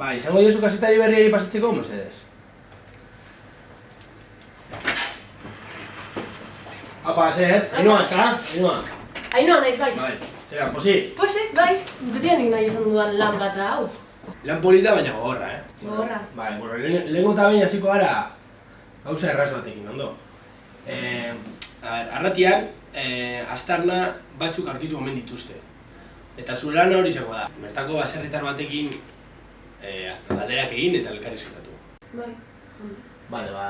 Ba, izango diozu kasetari berriari pasatzeko, mesedez. Apa, zer, Ainhoa, eta? Ainhoa. Ainhoa naiz bai. Bai, zeran, posi? Posik, bai. Betianik nahi izan dudan lan bat da hau. Lan polita baina gogorra, Gogorra. Bai, bueno, lehenko eta baina hasiko gara gauza erraz batekin, ondo? Arratian, aztarna batzuk aurkitu omen dituzte. Eta zure lana hori izango da. Bertako baserritar batekin galderak egin eta elkarrizketatu. Bai. Bale, ba...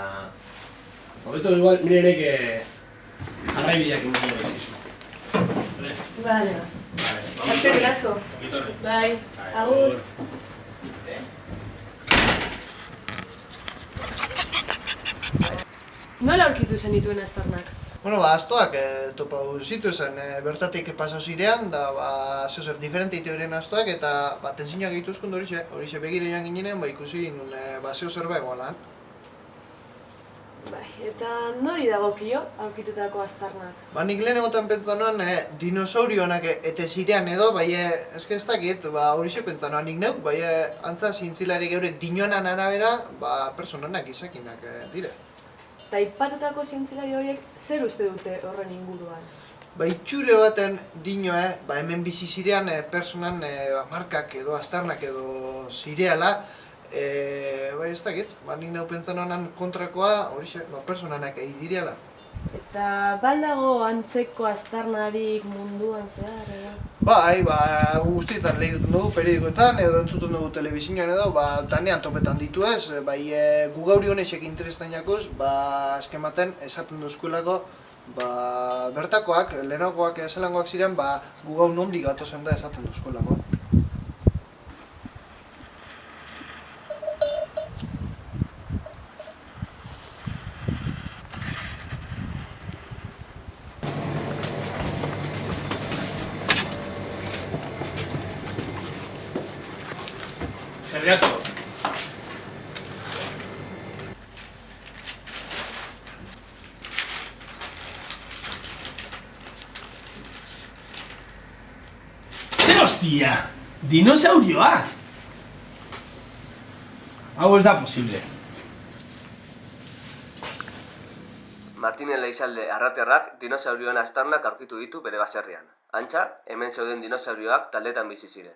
Hobeto igual, mirenek jarraibideak emutu bezizu. Bale, ba. Bale, Eskerrik asko. Etorri. Bai. Agur. Nola aurkitu zenituen aztarnak? Bueno, ba, astoak topau zituzen, bertatik pasau zirean, da, ba, zer diferente ite astoak, eta ba, tensinak egituzkun horixe begire joan ginen, ba, ikusi nun, ba, zer begoalan. Bai, eta nori dagokio aurkitutako aztarnak? Ba, nik lehen egoten pentsa noan, dinosaurionak ete zirean edo, bai, eske ez dakit, ba, horixe pentsa noan nik neuk, bai, antza zintzilari geure dinoanan arabera, ba, personanak izakinak dire. Eta ipatutako zientzilari horiek zer uste dute horren inguruan? Ba, itxure baten dinoe, ba, hemen bizi zirean personan markak edo aztarnak edo zireala, bai ez dakit, ba, nik nau pentsan honan kontrakoa, horixe, ba, personanak egi direala. Eta baldago antzeko aztarnarik munduan zehar, edo? Bai, ba, guztietan lehituten dugu periodikoetan edo entzuten dugu telebizioan edo, ba, danean topetan ditu ez, bai, gu gauri honesek interestan jakuz, ba, azken baten esaten duzkuelako, ba, bertakoak, lehenagoak zelangoak ziren, ba, gu gau nondik gatozen da esaten duzkuelako. Eskerrik asko. Zer hostia! Dinosaurioak! Hau ez da posible. Martinen Leizalde arratiarrak dinosaurioen aztarnak aurkitu ditu bere baserrian. Antza, hemen zeuden dinosaurioak taldetan bizi ziren.